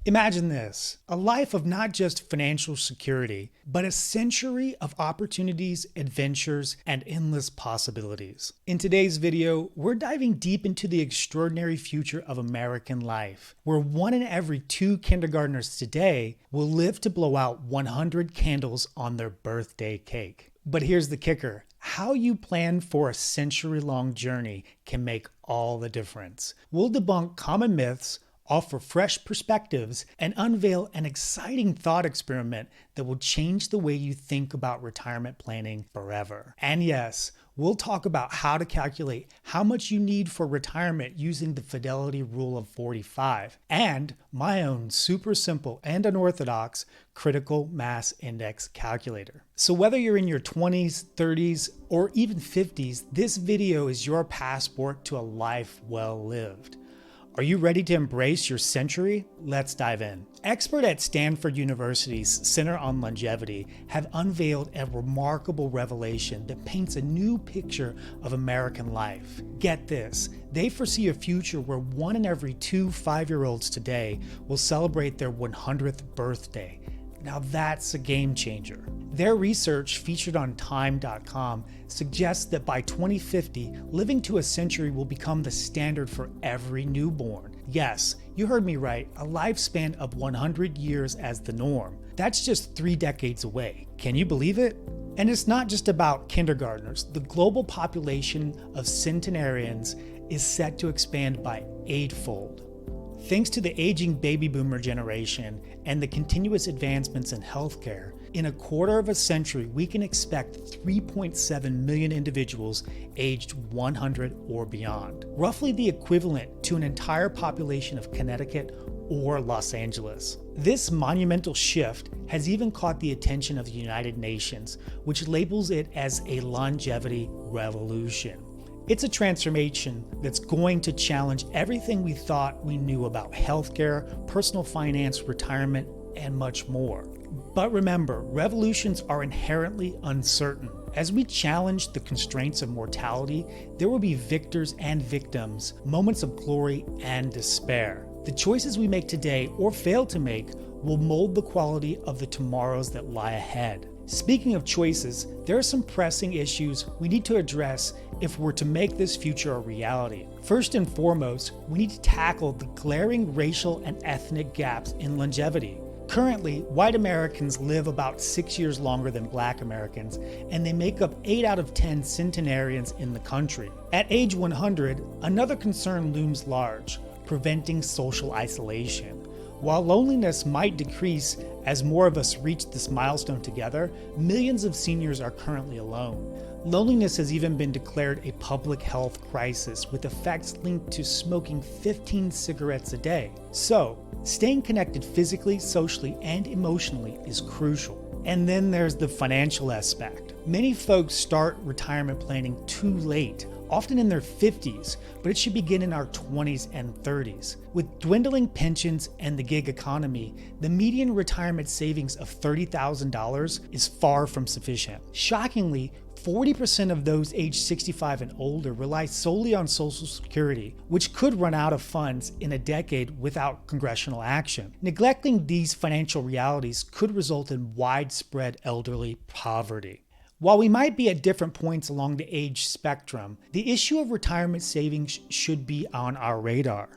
Imagine this, a life of not just financial security, but a century of opportunities, adventures, and endless possibilities. In today's video, we're diving deep into the extraordinary future of American life, where 1 in every 2 kindergartners today will live to blow out 100 candles on their birthday cake. But here's the kicker. How you plan for a century-long journey can make all the difference. We'll debunk common myths, offer fresh perspectives, and unveil an exciting thought experiment that will change the way you think about retirement planning forever. And yes, we'll talk about how to calculate how much you need for retirement using the Fidelity Rule of 45 and my own super simple and unorthodox critical mass index calculator. So whether you're in your 20s, 30s, or even 50s, this video is your passport to a life well lived. Are you ready to embrace your century? Let's dive in. Experts at Stanford University's Center on Longevity have unveiled a remarkable revelation that paints a new picture of American life. Get this, they foresee a future where 1 in every 2 5-year-olds today will celebrate their 100th birthday. Now that's a game changer. Their research, featured on time.com, suggests that by 2050, living to a century will become the standard for every newborn. Yes, you heard me right, a lifespan of 100 years as the norm. That's just 3 decades away. Can you believe it? And it's not just about kindergartners. The global population of centenarians is set to expand by 8-fold. Thanks to the aging baby boomer generation and the continuous advancements in healthcare, in a quarter of a century, we can expect 3.7 million individuals aged 100 or beyond, roughly the equivalent to an entire population of Connecticut or Los Angeles. This monumental shift has even caught the attention of the United Nations, which labels it as a longevity revolution. It's a transformation that's going to challenge everything we thought we knew about healthcare, personal finance, retirement, and much more. But remember, revolutions are inherently uncertain. As we challenge the constraints of mortality, there will be victors and victims, moments of glory and despair. The choices we make today or fail to make will mold the quality of the tomorrows that lie ahead. Speaking of choices, there are some pressing issues we need to address if we're to make this future a reality. First and foremost, we need to tackle the glaring racial and ethnic gaps in longevity. Currently, white Americans live about 6 years longer than Black Americans, and they make up 8 out of 10 centenarians in the country. At age 100, another concern looms large: preventing social isolation. While loneliness might decrease as more of us reach this milestone together, millions of seniors are currently alone. Loneliness has even been declared a public health crisis, with effects linked to smoking 15 cigarettes a day. So, staying connected physically, socially, and emotionally is crucial. And then there's the financial aspect. Many folks start retirement planning too late, often in their 50s, but it should begin in our 20s and 30s. With dwindling pensions and the gig economy, the median retirement savings of $30,000 is far from sufficient. Shockingly, 40% of those aged 65 and older rely solely on Social Security, which could run out of funds in a decade without congressional action. Neglecting these financial realities could result in widespread elderly poverty. While we might be at different points along the age spectrum, the issue of retirement savings should be on our radar.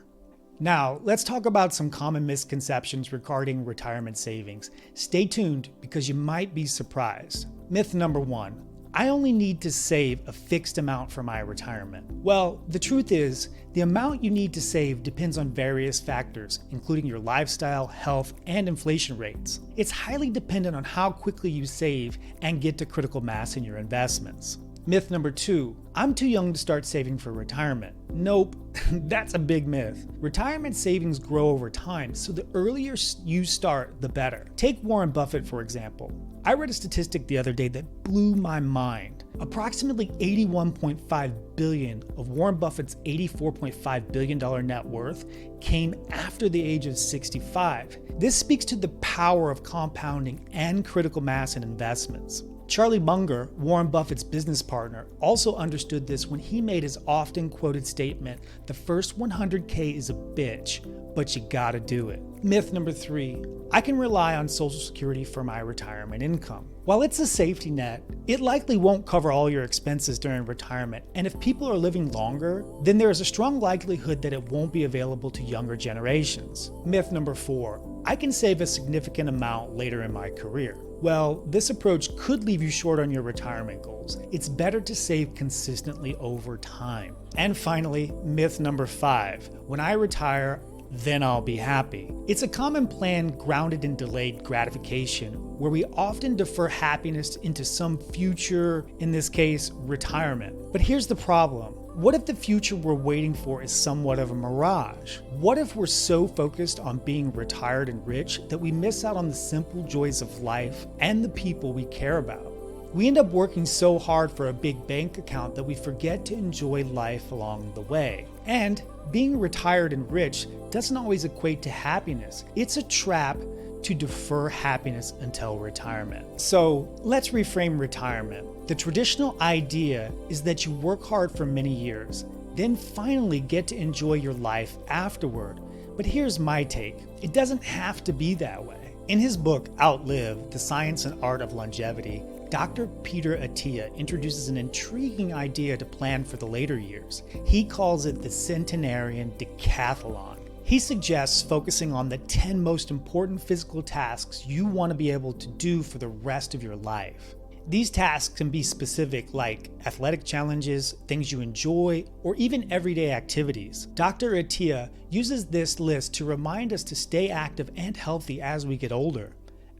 Now, let's talk about some common misconceptions regarding retirement savings. Stay tuned because you might be surprised. Myth number 1. I only need to save a fixed amount for my retirement. Well, the truth is, the amount you need to save depends on various factors, including your lifestyle, health, and inflation rates. It's highly dependent on how quickly you save and get to critical mass in your investments. Myth number 2, I'm too young to start saving for retirement. Nope, that's a big myth. Retirement savings grow over time, so the earlier you start, the better. Take Warren Buffett, for example. I read a statistic the other day that blew my mind. Approximately $81.5 billion of Warren Buffett's $84.5 billion net worth came after the age of 65. This speaks to the power of compounding and critical mass in investments. Charlie Munger, Warren Buffett's business partner, also understood this when he made his often quoted statement, "The first 100K is a bitch, but you gotta do it." Myth number 3, I can rely on Social Security for my retirement income. While it's a safety net, it likely won't cover all your expenses during retirement, and if people are living longer, then there is a strong likelihood that it won't be available to younger generations. Myth number 4, I can save a significant amount later in my career. Well, this approach could leave you short on your retirement goals. It's better to save consistently over time. And finally, myth number 5, when I retire, then I'll be happy. It's a common plan grounded in delayed gratification, where we often defer happiness into some future, in this case, retirement. But here's the problem. What if the future we're waiting for is somewhat of a mirage? What if we're so focused on being retired and rich that we miss out on the simple joys of life and the people we care about? We end up working so hard for a big bank account that we forget to enjoy life along the way. And being retired and rich doesn't always equate to happiness. It's a trap to defer happiness until retirement. So let's reframe retirement. The traditional idea is that you work hard for many years, then finally get to enjoy your life afterward. But here's my take. It doesn't have to be that way. In his book, Outlive, The Science and Art of Longevity, Dr. Peter Attia introduces an intriguing idea to plan for the later years. He calls it the Centenarian Decathlon. He suggests focusing on the 10 most important physical tasks you want to be able to do for the rest of your life. These tasks can be specific, like athletic challenges, things you enjoy, or even everyday activities. Dr. Attia uses this list to remind us to stay active and healthy as we get older.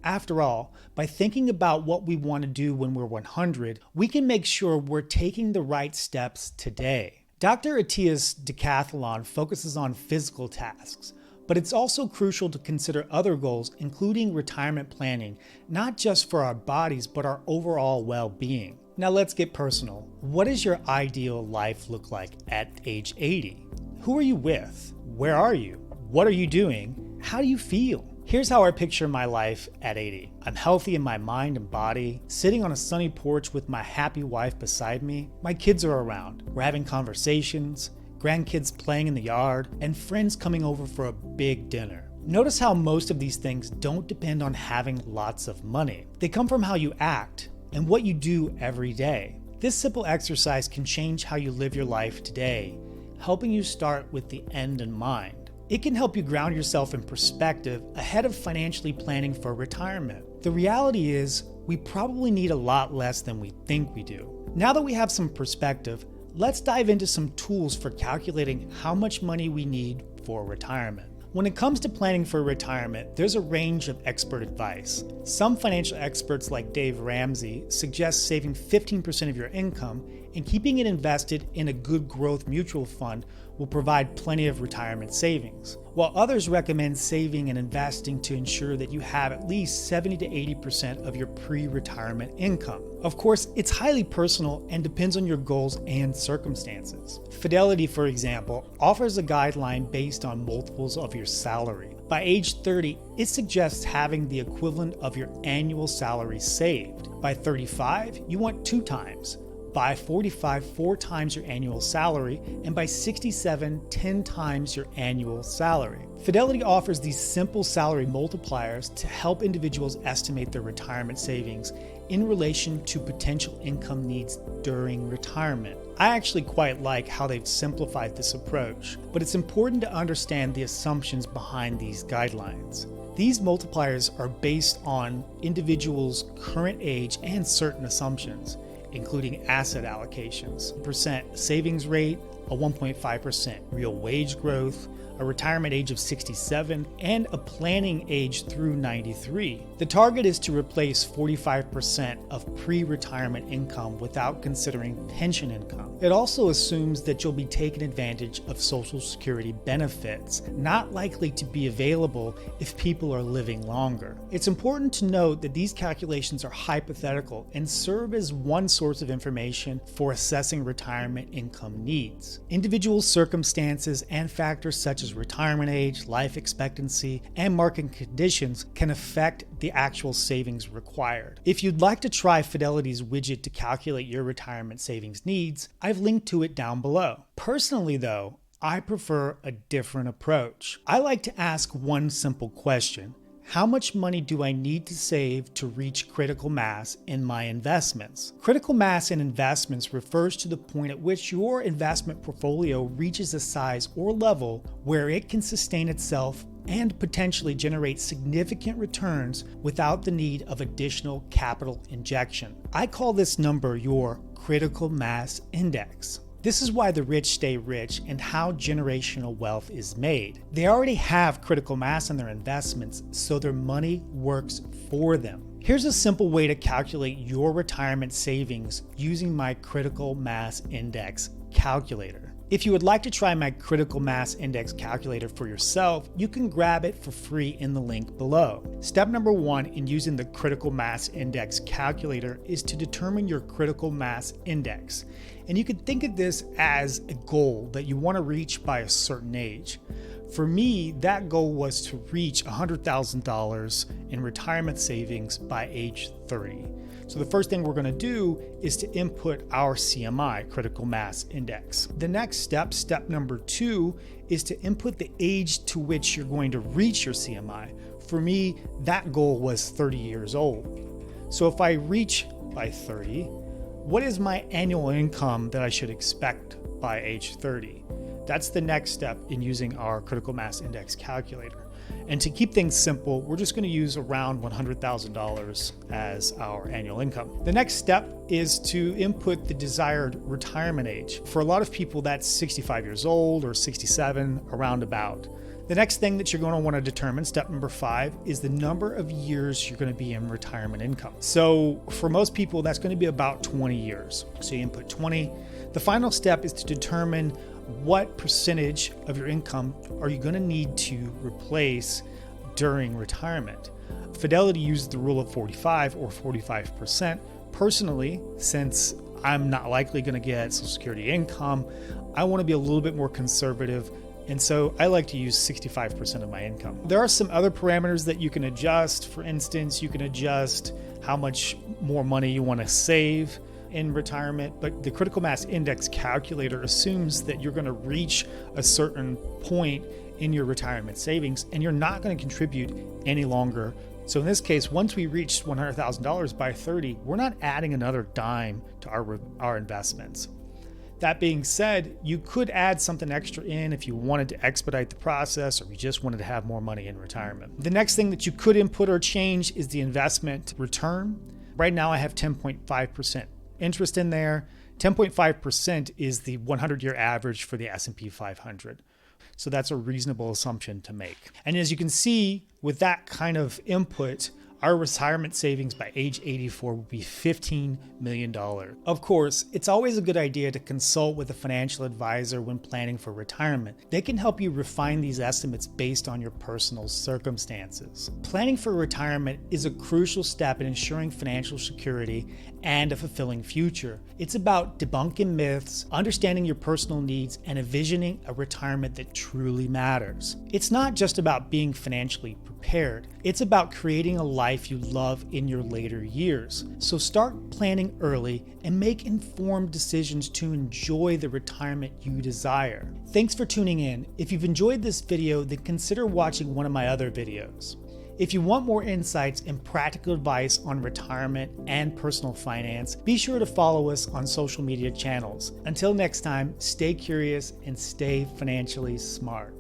After all, by thinking about what we want to do when we're 100, we can make sure we're taking the right steps today. Dr. Attia's Decathlon focuses on physical tasks, but it's also crucial to consider other goals, including retirement planning, not just for our bodies, but our overall well-being. Now let's get personal. What does your ideal life look like at age 80? Who are you with? Where are you? What are you doing? How do you feel? Here's how I picture my life at 80. I'm healthy in my mind and body, sitting on a sunny porch with my happy wife beside me. My kids are around. We're having conversations, grandkids playing in the yard, and friends coming over for a big dinner. Notice how most of these things don't depend on having lots of money. They come from how you act and what you do every day. This simple exercise can change how you live your life today, helping you start with the end in mind. It can help you ground yourself in perspective ahead of financially planning for retirement. The reality is, we probably need a lot less than we think we do. Now that we have some perspective, let's dive into some tools for calculating how much money we need for retirement. When it comes to planning for retirement, there's a range of expert advice. Some financial experts like Dave Ramsey suggest saving 15% of your income and keeping it invested in a good growth mutual fund will provide plenty of retirement savings, while others recommend saving and investing to ensure that you have at least 70 to 80% of your pre-retirement income. Of course, it's highly personal and depends on your goals and circumstances. Fidelity, for example, offers a guideline based on multiples of your salary. By age 30, it suggests having the equivalent of your annual salary saved. By 35, you want 2 times. By 45, 4 times your annual salary, and by 67, 10 times your annual salary. Fidelity offers these simple salary multipliers to help individuals estimate their retirement savings in relation to potential income needs during retirement. I actually quite like how they've simplified this approach, but it's important to understand the assumptions behind these guidelines. These multipliers are based on individuals' current age and certain assumptions, including asset allocations, percent savings rate, a 1.5% real wage growth, a retirement age of 67, and a planning age through 93. The target is to replace 45% of pre-retirement income without considering pension income. It also assumes that you'll be taking advantage of Social Security benefits, not likely to be available if people are living longer. It's important to note that these calculations are hypothetical and serve as one source of information for assessing retirement income needs. needs. Individual circumstances and factors such as retirement age, life expectancy, and market conditions can affect the actual savings required. If you'd like to try Fidelity's widget to calculate your retirement savings needs, I've linked to it down below. Personally though, I prefer a different approach. I like to ask one simple question. How much money do I need to save to reach critical mass in my investments? Critical mass in investments refers to the point at which your investment portfolio reaches a size or level where it can sustain itself and potentially generate significant returns without the need of additional capital injection. I call this number your critical mass index. This is why the rich stay rich and how generational wealth is made. They already have critical mass in their investments, so their money works for them. Here's a simple way to calculate your retirement savings using my critical mass index calculator. If you would like to try my critical mass index calculator for yourself, you can grab it for free in the link below. Step number 1 in using the critical mass index calculator is to determine your critical mass index. And you can think of this as a goal that you want to reach by a certain age. For me, that goal was to reach $100,000 in retirement savings by age 30. So the first thing we're going to do is to input our CMI, critical mass index. The next step, step number 2, is to input the age to which you're going to reach your CMI. For me, that goal was 30 years old. So if I reach by 30, what is my annual income that I should expect by age 30? That's the next step in using our critical mass index calculator. And to keep things simple, we're just going to use around $100,000 as our annual income. The next step is to input the desired retirement age. For a lot of people, that's 65 years old or 67, around about. The next thing that you're going to want to determine, step number 5, is the number of years you're going to be in retirement income. So for most people, that's going to be about 20 years. So you input 20. The final step is to determine what percentage of your income are you going to need to replace during retirement. Fidelity uses the rule of 45 or 45%. Personally, since I'm not likely going to get Social Security income, I want to be a little bit more conservative, and so I like to use 65% of my income. There are some other parameters that you can adjust. For instance, you can adjust how much more money you want to save in retirement, but the critical mass index calculator assumes that you're going to reach a certain point in your retirement savings and you're not going to contribute any longer. So in this case, once we reach $100,000 by 30, we're not adding another dime to our investments. That being said, you could add something extra in if you wanted to expedite the process or you just wanted to have more money in retirement. The next thing that you could input or change is the investment return. Right now I have 10.5% interest in there. 10.5% is the 100-year average for the S&P 500. So that's a reasonable assumption to make. And as you can see, with that kind of input, our retirement savings by age 84 would be $15 million. Of course, it's always a good idea to consult with a financial advisor when planning for retirement. They can help you refine these estimates based on your personal circumstances. Planning for retirement is a crucial step in ensuring financial security and a fulfilling future. It's about debunking myths, understanding your personal needs, and envisioning a retirement that truly matters. It's not just about being financially prepared. It's about creating a life you love in your later years. So start planning early and make informed decisions to enjoy the retirement you desire. Thanks for tuning in. If you've enjoyed this video, then consider watching one of my other videos. If you want more insights and practical advice on retirement and personal finance, be sure to follow us on social media channels. Until next time, stay curious and stay financially smart.